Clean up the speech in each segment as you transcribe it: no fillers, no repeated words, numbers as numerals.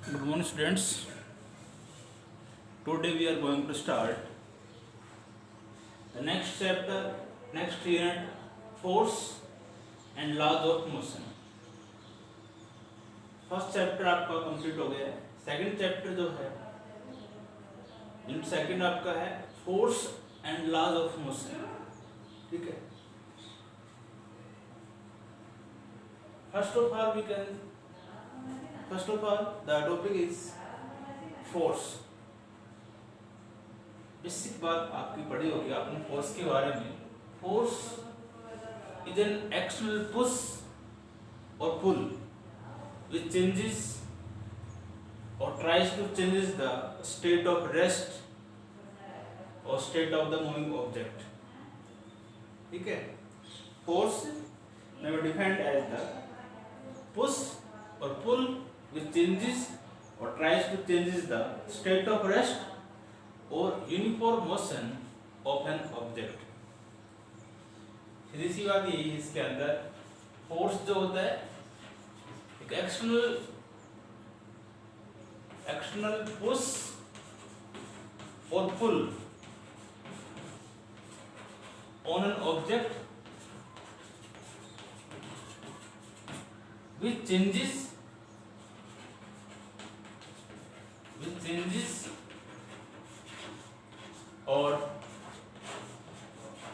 Good morning, students. Today we are going to start the next chapter, next unit, force and laws of motion. First chapter आपका complete हो गया है. Second chapter जो है, unit second आपका है force and laws of motion. ठीक है. First of all the topic is force. Basic बात आपकी पढ़ी होगी आपने फोर्स के बारे में. Force is an external push और pull which changes or tries to changes the state of rest or state of the moving object. ठीक है. Force may be defined as the push or pull which changes or tries to changes the state of rest or uniform motion of an object. सीधी सी बात यही है इसके अंदर. Force जो होता है एक एक्सटर्नल पुश और pull on an object which changes or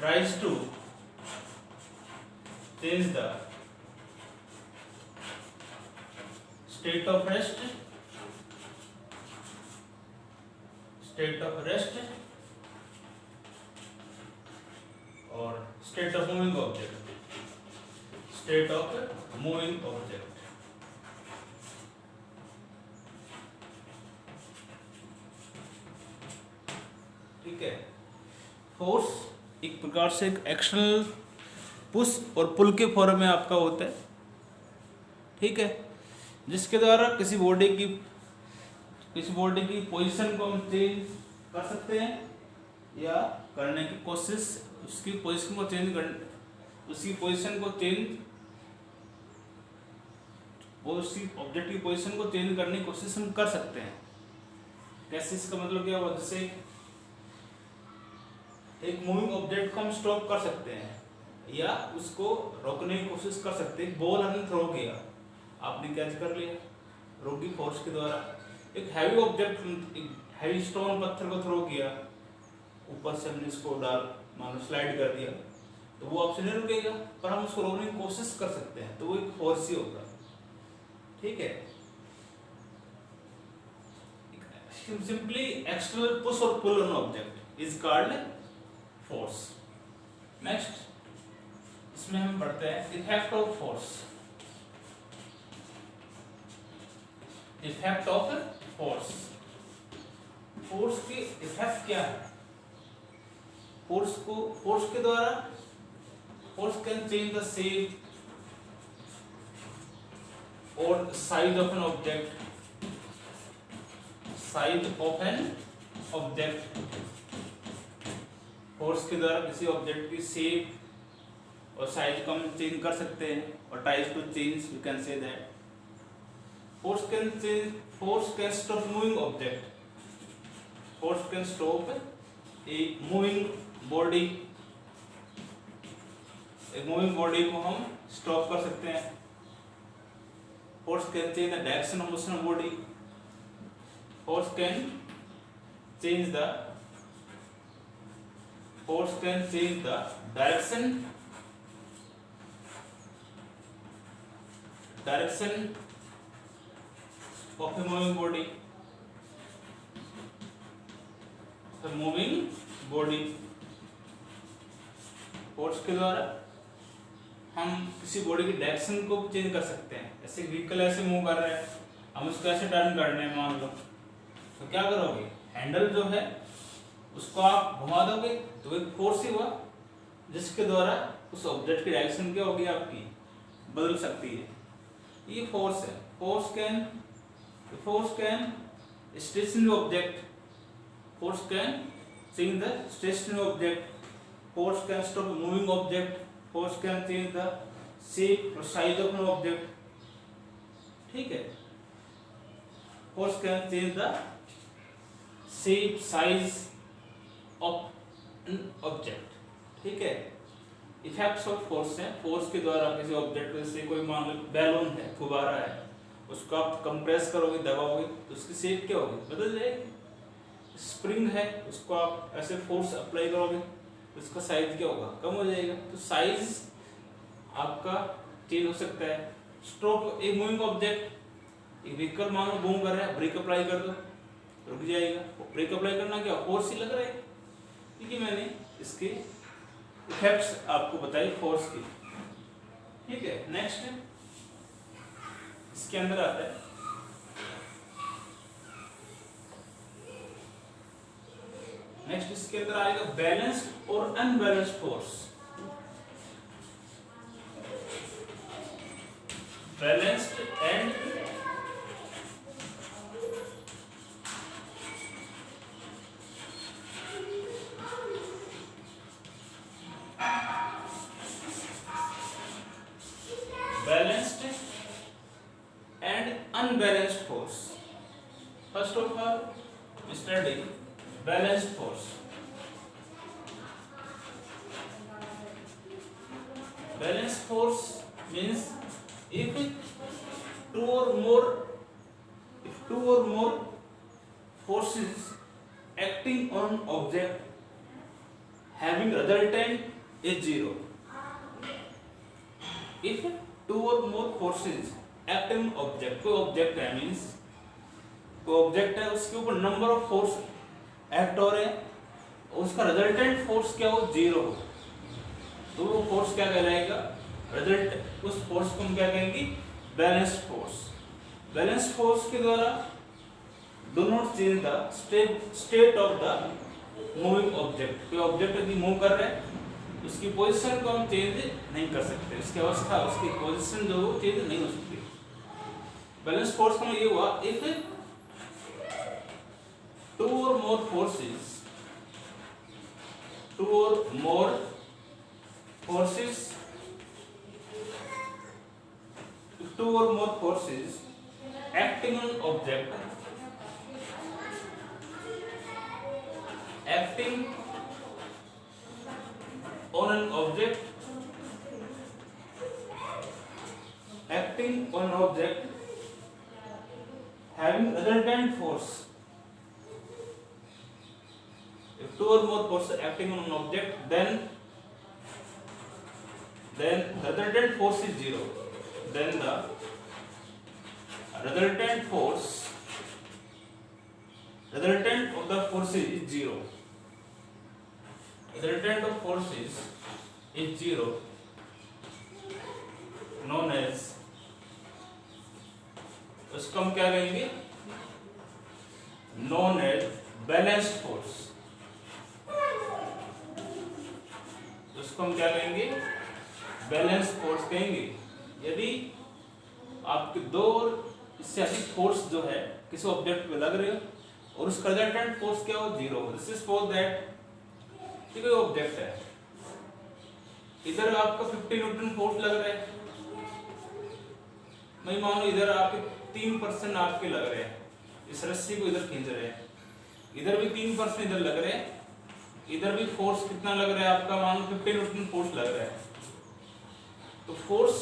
tries to change the state of rest or state of moving object. ठीक है. फोर्स एक प्रकार से एक एक्सटर्नल पुश और पुल के फॉर्म में आपका होता है. ठीक है. जिसके द्वारा किसी बॉडी की पोजीशन को हम चेंज कर सकते हैं या करने की कोशिश, उसकी पोजीशन को चेंज उसी पोजीशन को चेंज उसी ऑब्जेक्ट की पोजीशन को चेंज करने की कोशिश हम कर सकते हैं. कैसे? इसका मतलब क्या हुआ? जैसे एक मूविंग ऑब्जेक्ट को हम स्टॉप कर सकते हैं या उसको रोकने की कोशिश कर सकते हैं. बॉल हमने थ्रो किया, आपने कैच कर लिया रोक की फोर्स के द्वारा. एक हैवी ऑब्जेक्ट, हैवी स्टोन पत्थर को थ्रो किया, ऊपर से हमने इसको मान लो स्लाइड कर दिया, तो वो आपसे नहीं रुकेगा, पर हम उसको रोकने की कोशिश कर सकते हैं, तो वो एक फोर्स ही होगा. ठीक है. सिंपली एक्सटर्नल पुश और pull on object is called force. Next इसमें हम पढ़ते हैं effect of force. Effect of force. Force की इफेक्ट क्या है? फोर्स के द्वारा force can change the shape or size of an object. Force के द्वारा किसी ऑब्जेक्ट की शेप और साइज को हम चेंज कर सकते हैं. और tries to change, you can say that. Force can stop moving object. Force can stop a moving body. एक moving body को हम stop कर सकते हैं. Force can change the direction of motion of body. Force can change the direction of a moving body. Force के द्वारा हम किसी बॉडी की डायरेक्शन को चेंज कर सकते हैं. ऐसे व्हीकल ऐसे मूव कर रहा है, हम उसको ऐसे टर्न करने हैं मान लो, तो क्या करोगे? हैंडल जो है उसको आप घुमा दोगे, तो एक फोर्स ही हुआ जिसके द्वारा उस ऑब्जेक्ट की डायरेक्शन क्या होगी आपकी, बदल सकती है. ये फोर्स है. Force can stationary object. Force can change the stationary object. Force can stop a moving object. Force can change the shape or size of an object. ठीक है. force can change the shape, size of an object. ठीक है, effects of force है, force के द्वारा किसी object को, जैसे कोई मान लो बैलून है, गुब्बारा है, उसको आप कंप्रेस करोगे, दबाओगे तो उसकी शेप क्या होगी, बदल जाएगी। स्प्रिंग है, उसको आप ऐसे फोर्स अप्लाई करोगे तो उसका साइज क्या होगा, कम हो जाएगा। तो साइज आपका चेंज हो सकता है। स्ट्रोक, एक मूविंग ऑब्जेक्ट, एक व्हीकल मान लो मूव कर रहा है, ब्रेक अप्लाई कर दो, रुक जाएगा। ब्रेक अप्लाई करना क्या, फोर्स ही लग रहा है। ठीक है, मैंने इसके इफेक्ट्स आपको बताई फोर्स की। ठीक है, नेक्स्ट इसके अंदर आता है नेक्स्ट इसके अंदर आएगा बैलेंस्ड और unbalanced force. Balanced and balanced and unbalanced force. First of all, study balanced force. Balanced force means if two or more forces acting on object having resultant is zero. If two or more forces act on object, कोई object है, means कोई object है, उसके ऊपर number of force act हो रहे हैं, उसका रिजल्टेंट फोर्स क्या हो, जीरो हो, तो वो फोर्स क्या कहलाएगा, रिजल्ट। उस फोर्स को हम क्या कहेंगे, बैलेंस्ड फोर्स। बैलेंस्ड फोर्स के द्वारा do not change the state of the moving object. कोई ऑब्जेक्ट यदि मूव कर रहा है, उसकी पोजीशन को हम चेंज नहीं कर सकते, उसकी अवस्था, उसकी पोजीशन जो वो चेंज नहीं हो सकती। बैलेंस फोर्स का ये हुआ, इफ टू और मोर forces acting on object having resultant force. If two or more forces acting on an object, then the resultant force is zero. Then the resultant of the forces is zero. Resultant of forces is zero, known as, उसको हम क्या कहेंगे, known as balanced force। उसको हम क्या कहेंगे, balance force कहेंगे। यदि आपके दो इससे अधिक फोर्स जो है किसी ऑब्जेक्ट पे लग रहे हो और उसका रिजल्टेंट फोर्स क्या हो, जीरो हो। दिस इज फॉर दैट कि कोई ऑब्जेक्ट है, इधर आपका 50 न्यूटन फोर्स लग रहा है, मैं मानो इधर आपके 3% आपके लग रहे हैं, इस रस्सी को इधर खींच रहे हैं, इधर भी 3% इधर लग रहे हैं, इधर भी फोर्स कितना लग रहा है आपका, मानो 50 न्यूटन फोर्स लग रहा है। तो फोर्स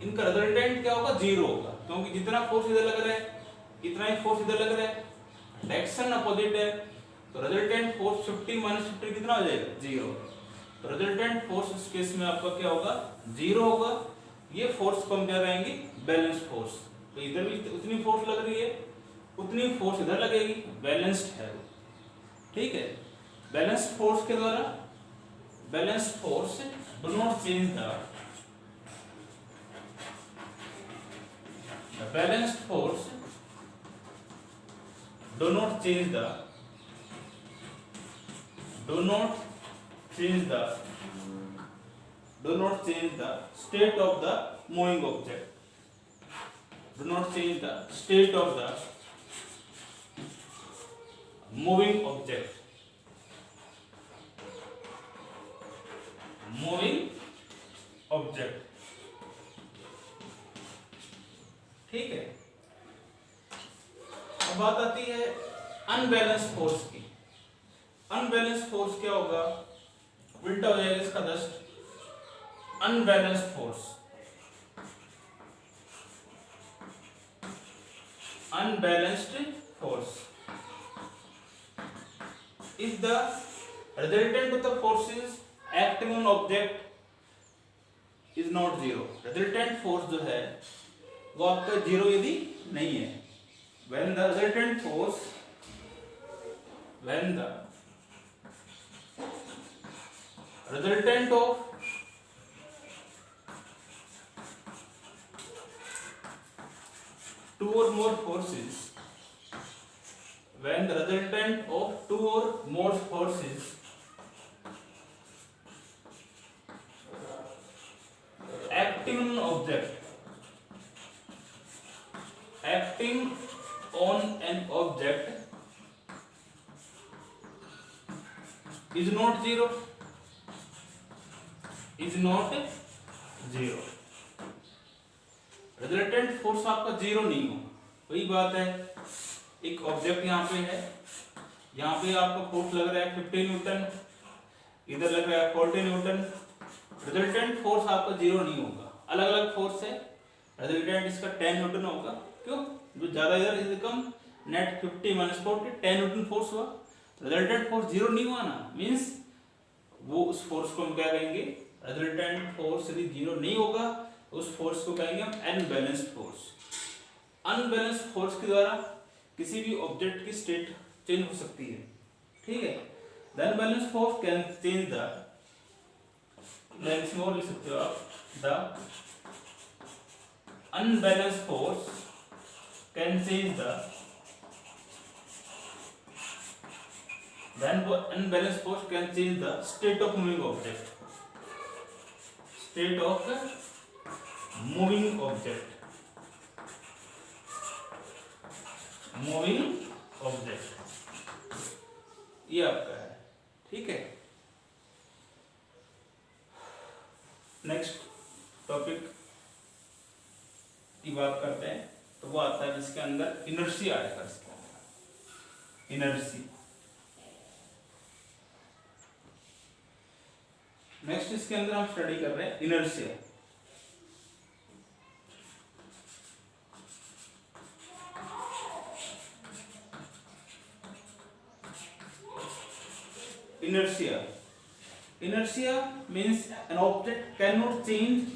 इनका रिजल्टेंट क्या होगा, जीरो होगा, क्योंकि जितना फोर्स इधर लग रहा है इतना ही फोर्स इधर लग रहा है, डायरेक्शन अपोजिट है, तो रिजल्टेंट फोर्स 50 माइनस 50 कितना हो जाएगा, जीरो। तो रिजल्टेंट फोर्स इस केस में आपका क्या होगा, जीरो होगा। ये फोर्स को हम क्या कहेंगे, बैलेंस फोर्स। तो इधर भी उतनी फोर्स लग रही है, उतनी फोर्स इधर लगेगी, बैलेंस्ड है वो। ठीक है, बैलेंस्ड फोर्स के द्वारा, balanced force do not change the balanced force do not change the state of the moving object. Do not change the state of the moving object. ठीक है, अब बात आती है अनबैलेंस फोर्स की। अनबैलेंस फोर्स क्या होगा, उल्टा हो जाएगा इसका just. Unbalance force, unbalanced force if the resultant of the forces acting on object is not zero। resultant force जो है वो आपका जीरो यदि नहीं है, when the resultant force, when the resultant of two or more forces, when the resultant of two or more forces acting on object, acting on an object is not zero, is not zero। Resultant force आपका zero नहीं हो, वही बात है। एक object यहाँ पे है, यहाँ पे आपका फोर्स लग रहा है 50 न्यूटन, इधर लग रहा है 40 न्यूटन। रिजल्टेंट फोर्स आपका जीरो नहीं होगा, अलग अलग फोर्स है। रिजल्टेंट इसका 10 न्यूटन होगा, क्यों, जो ज्यादा इधर इधर कम, नेट 50 - 40 10 न्यूटन फोर्स हुआ। रिजल्टेंट फोर्स जीरो नहीं हुआ ना, मीन्स वो उस फोर्स को हम क्या कहेंगे, रिजल्टेंट फोर्स यदि जीरो नहीं होगा उस फोर्स को कहेंगे हम अनबैलेंस्ड फोर्स। अनबैलेंस्ड फोर्स के द्वारा किसी भी ऑब्जेक्ट की स्टेट चेंज हो सकती है, ठीक है। The unbalanced force can change the, इसमें और लिख सकते हो आप, the unbalanced force can change the unbalanced force can change the state of moving object, state of moving object, moving object, ये आपका है, ठीक है। नेक्स्ट टॉपिक की बात करते हैं, तो वो आता है जिसके अंदर इनर्शिया आएगा, इसके अंदर इनर्शिया। नेक्स्ट इसके अंदर हम स्टडी कर रहे हैं inertia. Inertia. Inertia means an object cannot change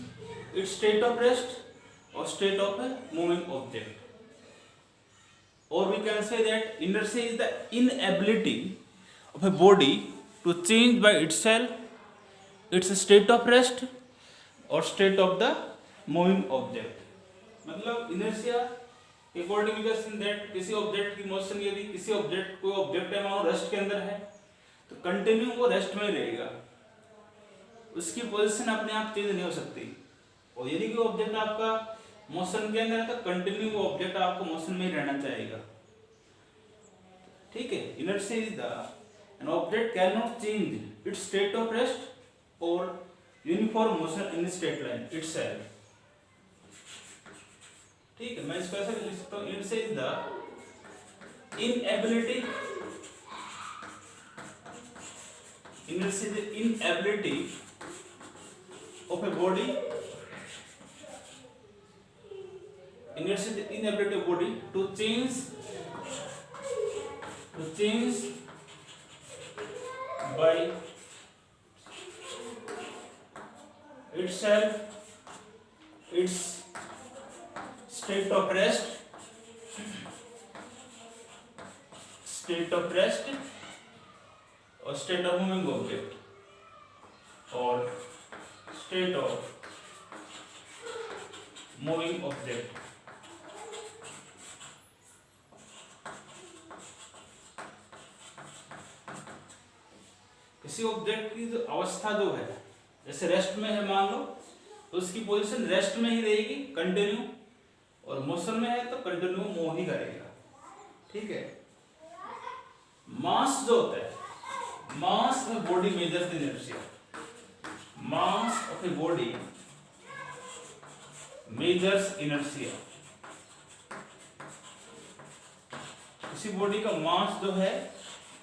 its state of rest or state of a moving object. Or we can say that inertia is the inability of a body to change by itself its state of rest or state of the moving object. मतलब inertia according to that किसी object की motion, यदि किसी object, कोई object है मानो rest के अंदर है, तो कंटिन्यू वो रेस्ट में रहेगा, उसकी पोजीशन अपने आप चेंज नहीं हो सकती। और यदि कोई ऑब्जेक्ट आपका मोशन के अंदर है तो कंटिन्यू वो ऑब्जेक्ट आपको मोशन में ही रहना चाहेगा, ठीक है। Inertia is the an object can not change its state of rest or uniform motion in straight line itself, ठीक है। मैं इसको ऐसे लिख सकता हूँ, inertia is the inability, inertia is the inability of a body, inertia is the inability of body to change by itself its state of rest और state of moving object और स्टेट ऑफ मूविंग ऑब्जेक्ट। किसी object की जो अवस्था जो है, जैसे rest में है मान लो, तो उसकी पोजीशन रेस्ट में ही रहेगी कंटिन्यू, और मोशन में है तो कंटिन्यू मूव ही करेगा, ठीक है। मास जो होता है, mass of a body measures the inertia, mass of a body measures inertia। किसी बॉडी का मास जो है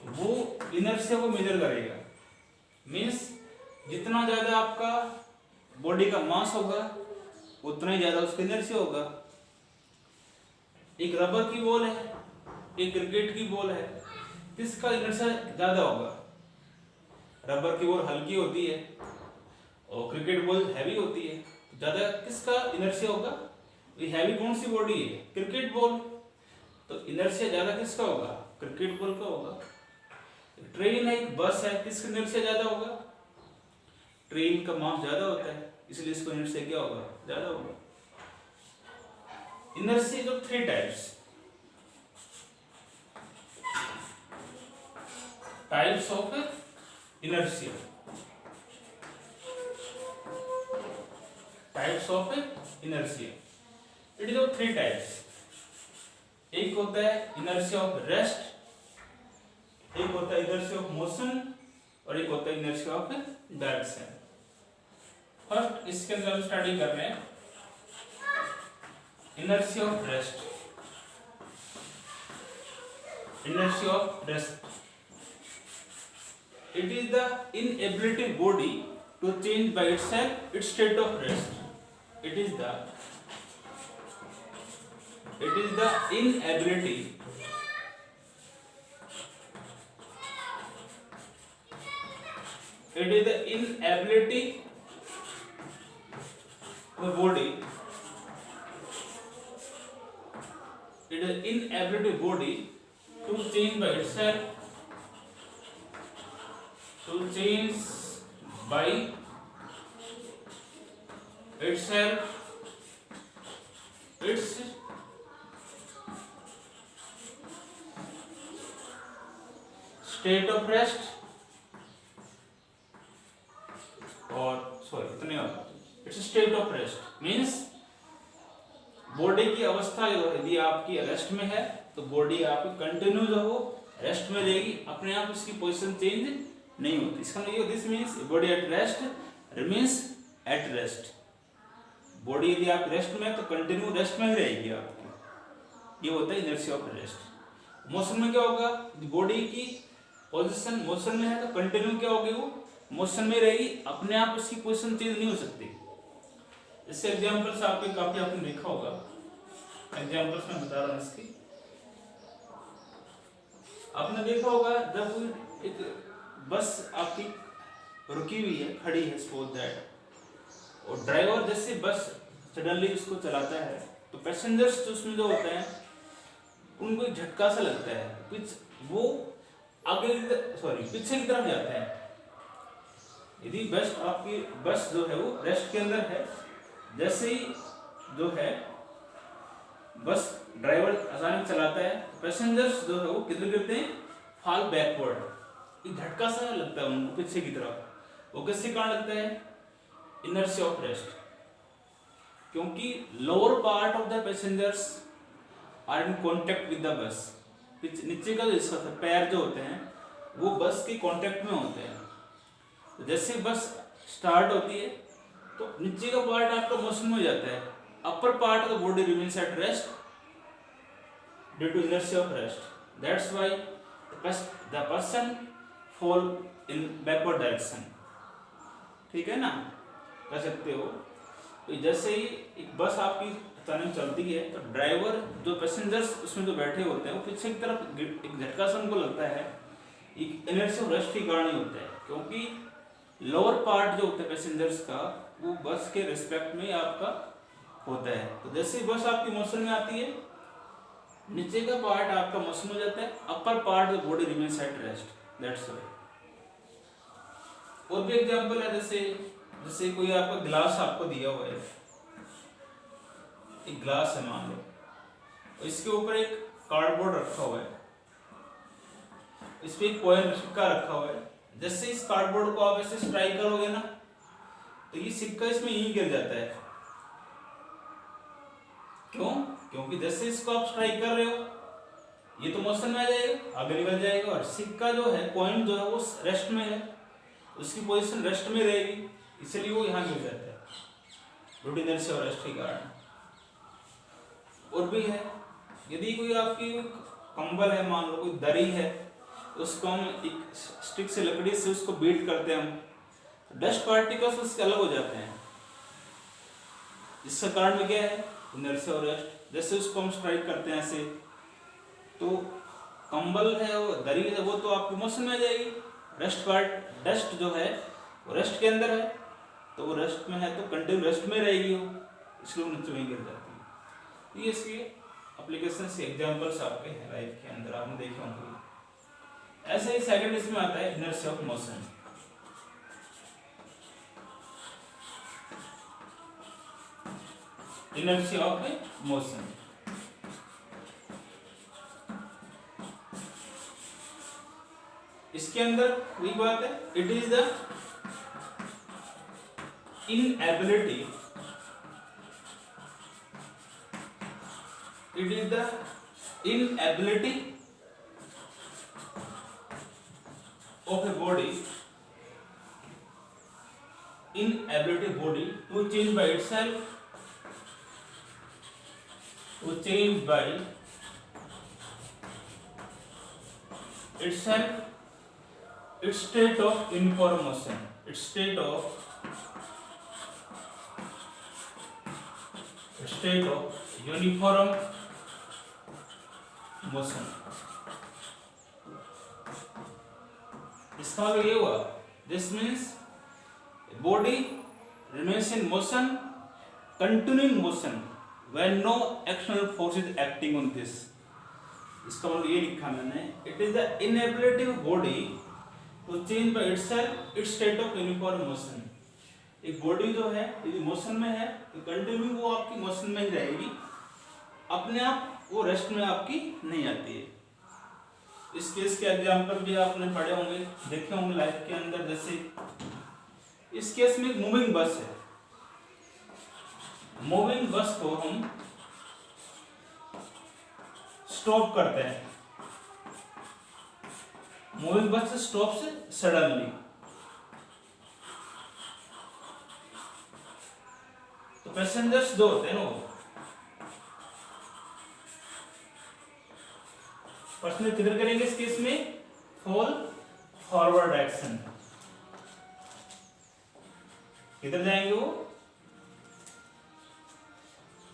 वो इनर्शिया को मेजर करेगा। मीन्स जितना ज्यादा आपका बॉडी का मास होगा उतना ही ज्यादा उसका इनर्शिया होगा। एक रबर की बॉल है, एक क्रिकेट की बॉल है, किसका इनर्शिया ज्यादा होगा? रबर की बॉल हल्की होती है और क्रिकेट बॉल हैवी होती है, तो ज्यादा किसका इनर्शिया होगा? ये हैवी कौन सी बॉडी है? क्रिकेट बॉल, तो इनर्शिया ज्यादा किसका होगा? क्रिकेट बॉल का होगा। ट्रेन है, एक बस है, किसका इनर्शिया ज्यादा होगा? ट्रेन का मास ज्यादा होता है, इसलिए इसको इनर्शिया क्या होगा? ज्यादा होगा। Inertia of 3 types. Types of inertia. Types of inertia, it is of 3 types. एक होता है इनर्शिया ऑफ रेस्ट, एक होता है इनर्शिया ऑफ मोशन और एक होता है इनर्शिया ऑफ डायरेक्शन। फर्स्ट इसके अंदर हम स्टडी कर रहे हैं inertia of rest. Inertia of rest. It is the inability body to change by itself its state of rest. It is the inability of the body. It is inability of body to change by itself, its state of rest, its state of rest means body की अवस्था जो है, यदि आपकी rest में है तो body आपकी कंटिन्यू जो हो रेस्ट में रहेगी, अपने आप इसकी पोजीशन चेंज नहीं होती। इसका मतलब this means body at rest remains at rest. Body यदि आप रेस्ट में है तो कंटिन्यू रेस्ट में ही रहेगी आपकी, ये होता है इनर्शिया ऑफ रेस्ट। मोशन में क्या होगा? बॉडी की पोजीशन मोशन में है तो कंटिन्यू क्या होगी? वो मोशन में रहेगी, अपने आप उसकी पोजीशन चेंज नहीं हो सकती। इससे एग्जांपल्स आपके काफी आपने देखा होगा, एग्जांपल्स में बता रहा हूं इसकी। आपने देखा होगा जब एक बस आपकी रुकी हुई है, खड़ी है, सपोज दैट, और ड्राइवर जैसे बस सडनली उसको चलाता है तो पैसेंजर्स जो उसमें जो होते हैं उनको एक झटका सा लगता है, वो आगे पीछे की तरफ जाते हैं। यदि बस आपकी बस जो है वो रेस्ट के अंदर है, जैसे ही जो है बस ड्राइवर अचानक चलाता है, पैसेंजर्स जो है वो किधर गिरते हैं? Fall backward. एक झटका सा लगता है उनको पीछे की तरफ। वो किसके कारण लगता है? Inertia of rest. क्योंकि lower part of the passengers are in contact with the bus. नीचे का जो हिस्सा होता है, पैर जो होते हैं, वो बस के कॉन्टेक्ट में होते हैं। तो जैसे बस स्टार्ट होती है तो नीचे का पार्ट आपका मोशन में हो जाता है, upper part of the body remains at rest due to inertia of rest. That's why the person fall in backward direction. ठीक है ना, कह सकते हो। तो जैसे ही एक बस आपकी अचानक चलती है तो ड्राइवर जो पैसेंजर्स उसमें जो बैठे होते हैं वो पीछे की तरफ एक झटका सा उनको लगता है, एक इनर्शिया ऑफ रेस्ट के कारण ही होता है। क्योंकि लोअर पार्ट जो होता है पैसेंजर्स का वो बस के रिस्पेक्ट में आपका होता है। तो जैसे ही बस आपकी मोशन में आती है, नीचे का पार्ट आपका मोशन हो जाता है, upper part of body remains at rest. That's why. और भी एग्जांपल है, जैसे कोई आपका ग्लास आपको दिया हुआ है, एक ग्लास है मान लो, और इसके ऊपर एक कार्डबोर्ड रखा हुआ है, इस पे एक कॉइन सिक्का रखा हुआ है। जैसे इस कार्डबोर्ड को आप ऐसे स्ट्राइक करोगे ना तो ये सिक्का इसमें यहीं गिर जाता है। क्यों? क्योंकि जैसे इसको आप स्ट्राइक कर रहे हो ये तो मोशन में आ जाएगा, आगे निकल जाएगा, और सिक्का जो है, कॉइन जो है वो रेस्ट में है, उसकी पोजीशन रेस्ट में रहेगी, इसलिए वो यहाँ गिर जाता है ड्यू टू इनर्शिया और रेस्ट के कारण। और भी है, यदि कोई आपकी कंबल है, मान लो कोई दरी है, उसको हम एक स्टिक से, लकड़ी से उसको बीट करते हैं हम, डस्ट पार्टिकल्स उसके अलग हो जाते हैं। इसका कारण में क्या है? इनर्शिया और रेस्ट। जैसे उसको हम स्ट्राइक करते हैं ऐसे, तो कंबल है वो, दरी है वो, तो आपकी मोशन में आ जाएगी। डस्ट जो है वो रेस्ट के अंदर है, तो वो रेस्ट में है तो कंटिन्यू रेस्ट में रहेगी वो, इसलिए वो नीचे वहीं गिर जाती है। तो ये इसकी एप्लीकेशन से एग्जांपल्स आपके लाइफ के अंदर आपने देखे होंगे। ऐसे ही सेकंड इसमें आता है inertia of motion. Inertia of motion, इसके अंदर वही बात है, it is the inability, it is the inability of a body, inability of body to change by itself its state of uniform motion, its state of uniform motion। इसका मतलब ये हुआ, this means body remains in motion, continuing motion when no external force is acting on this। इसका मतलब ये लिखा मैंने, it is the inability of body to change by itself its state of uniform motion। एक body जो है यदि motion में है तो कंटिन्यू वो आपकी मोशन में ही रहेगी, अपने आप वो रेस्ट में आपकी नहीं आती है। इस केस के एग्जांपल भी आपने पढ़े होंगे, देखे होंगे लाइफ के अंदर। जैसे इस केस में एक मूविंग बस है, मूविंग बस को हम स्टॉप करते हैं, मूविंग बस से स्टॉप से सडनली, तो पैसेंजर्स जो होते हैं ना, वो पर्सनल किधर करेंगे इस केस में? फॉल फॉरवर्ड डायरेक्शन, किधर जाएंगे वो?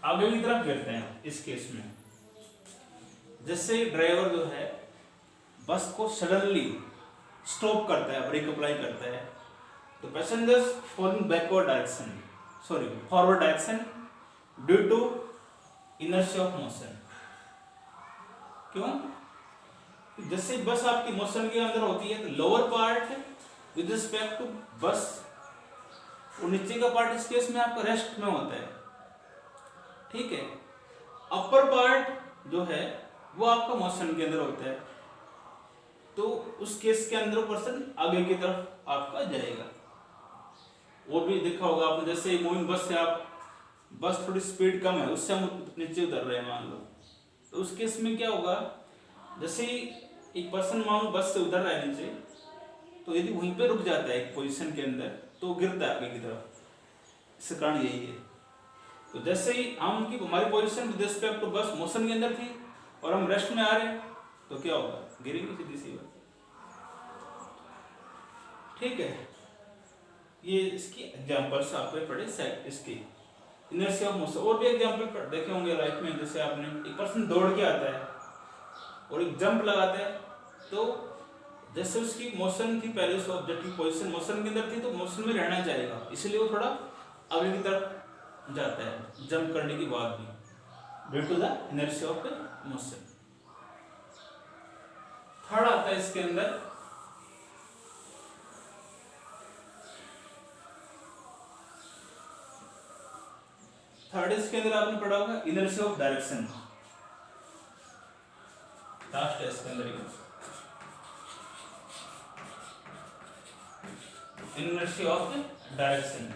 आगे की तरफ गिरते हैं इस केस में। जैसे ड्राइवर जो है बस को सडनली स्टॉप करता है, ब्रेक अप्लाई करता है, तो passengers falling backward direction, sorry forward direction due to inertia of motion. क्यों? जैसे बस आपकी मोशन के अंदर होती है तो lower part with respect to bus, और नीचे का पार्ट इस केस में आपका रेस्ट में होता है, ठीक है। अपर पार्ट जो है वो आपका मोशन के अंदर होता है, तो उस केस के अंदर पर्सन आगे की तरफ आपका जाएगा। वो भी देखा होगा आपने, जैसे मूविंग बस से आप, बस थोड़ी स्पीड कम है उससे हम नीचे उतर रहे हैं मान लो, तो उस केस में क्या होगा? जैसे एक पर्सन मान लो बस से उतर रहा है नीचे, तो यदि वहीं पे रुक जाता है एक पोजीशन के अंदर तो गिरता है आगे की तरफ, इसका कारण यही है। तो जैसे ही हमारी पोजीशन विद रिस्पेक्ट टू बस मोशन के अंदर थी और हम रेस्ट में आ रहे हैं, तो क्या होगा? गिरेंगे सीधी सी बात, ठीक है। ये इसकी एग्जांपल्स आपने पढ़े इसकी इनर्शिया ऑफ मोशन। और भी एग्जांपल देखे होंगे लाइफ में, जैसे आपने एक पर्सन दौड़ के आता है और एक जंप लगाता है, तो जैसे उसकी मोशन थी पहले, उस ऑब्जेक्ट की पोजीशन मोशन के अंदर थी तो मोशन में रहना चाहेगा, इसलिए वो थोड़ा आगे की तरफ जाता है जंप करने के बाद भी, due to the inertia of motion. Third आता है इसके अंदर आपने पढ़ा होगा इनर्शिया ऑफ डायरेक्शन। लास्ट है इसके अंदर inertia of direction.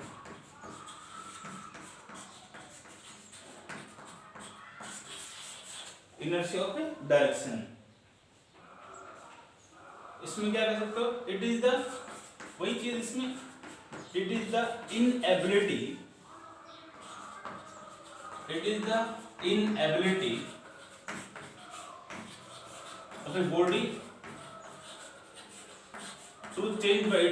Inertia of direction, इसमें क्या कह सकते हो? इट इज द, वही चीज इसमें, it is the inability, it is the inability और फिर body to change by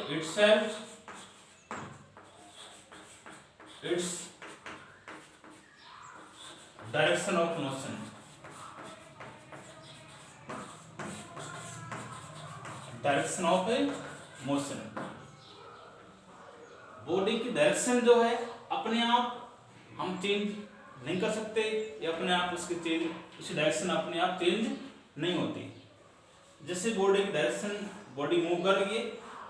itself, its direction of motion, body की डायरेक्शन जो है अपने आप हम चेंज नहीं कर सकते, या अपने आप उसकी डायरेक्शन अपने आप चेंज नहीं होती। जैसे बॉडी की डायरेक्शन, बॉडी मूव कर रही है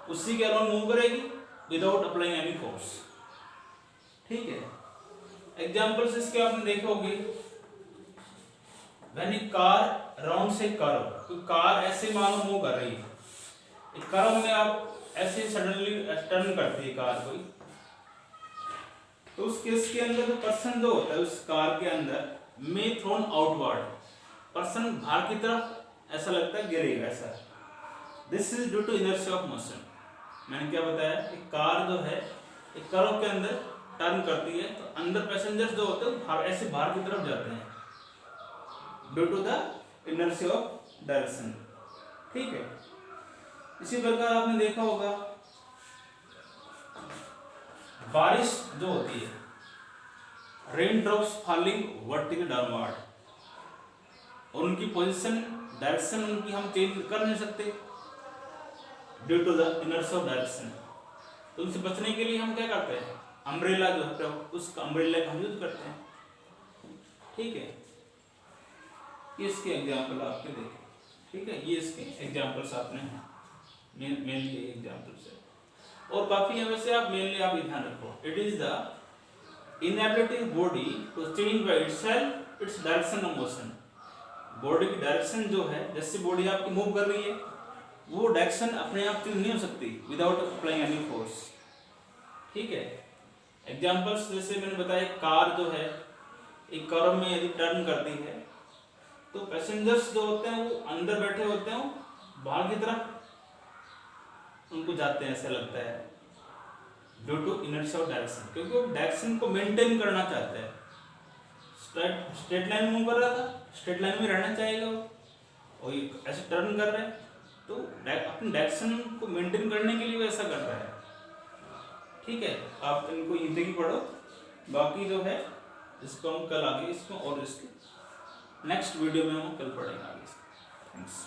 उसी के अलावा मूव करेगी विदाउट अप्लाइंग एनी फोर्स। ठीक है, एग्जांपल्स इसके आपने देखे होंगे। When A car rounds A curve, तो कार ऐसे मानो मूव कर रही है, एक कर्व में आप ऐसे सडनली टर्न करती है कार कोई, तो उस केस के अंदर पर्सन जो होता है उस कार के अंदर में थ्रोन आउटवर्ड, पर्सन बाहर की तरफ ऐसा लगता है गिरेगा ऐसा। This is due to inertia of motion. मैंने क्या बताया कि कार जो है एक कर्व के अंदर टर्न करती है, तो अंदर पैसेंजर्स जो होते हैं ऐसे बाहर की तरफ जाते हैं due to the inertia of direction. ठीक है, इसी प्रकार आपने देखा होगा बारिश जो होती है, rain drops falling vertical downward, और उनकी पोजीशन डायरेक्शन उनकी हम चेंज कर नहीं सकते due to the inertia of direction. तो उनसे बचने के लिए हम क्या करते हैं, अम्ब्रेला जो है उसका अम्ब्रेला का हम यूज करते हैं। ठीक है, ये इसके एग्जाम्पल आपके देखें। ठीक है, ये इसके एग्जाम्पल्स आपने मेनली एग्जाम्पल्स है, और काफी है वैसे आप मेनली आप ध्यान रखो। It is the inability body to change by itself its direction of motion. Body की डायरेक्शन जो है, जैसे बॉडी आपकी मूव कर रही है वो डायरेक्शन अपने आप चेंज नहीं हो सकती विदाउट अप्लाइंग एनी फोर्स। ठीक है, एग्जाम्पल्स जैसे मैंने बताया, कार जो है एक कर्व में यदि टर्न करती है तो पैसेंजर्स जो होते हैं वो अंदर बैठे होते हैं, बाहर की तरफ उनको जाते हैं ऐसा लगता है due to inertia of direction, क्योंकि वो डायरेक्शन को मेंटेन करना चाहते हैं। स्ट्रेट लाइन मूव कर रहा था, स्ट्रेट लाइन में रहना चाहेगा वो, और ऐसे टर्न कर रहे हैं तो अपनी डायरेक्शन को मेंटेन करने के लिए वो ऐसा कर रहा है। ठीक है, आप इनको हिंदी पढ़ो, बाकी जो है इसको हम कल आगे इसको और इसके नेक्स्ट वीडियो में हम कल पढ़ेंगे आगे। थैंक्स।